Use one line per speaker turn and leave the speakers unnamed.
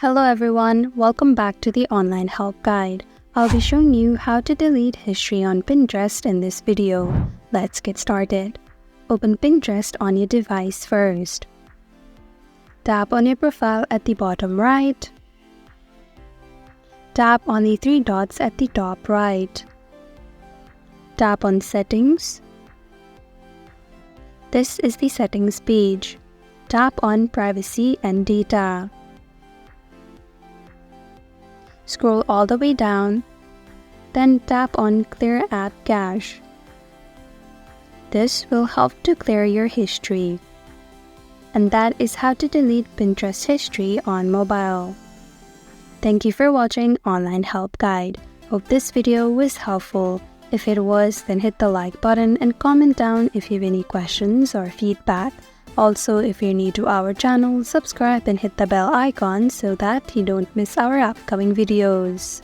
Hello everyone, welcome back to the online help guide. I'll be showing you how to delete history on Pinterest in this video. Let's get started. Open Pinterest on your device first. Tap on your profile at the bottom right. Tap on the three dots at the top right. Tap on Settings. This is the settings page. Tap on Privacy and Data. Scroll all the way down, then tap on Clear App Cache. This will help to clear your history. And that is how to delete Pinterest history on mobile. Thank you for watching Online Help Guide. Hope this video was helpful. If it was, then hit the like button and comment down if you have any questions or feedback. Also, if you're new to our channel, subscribe and hit the bell icon so that you don't miss our upcoming videos.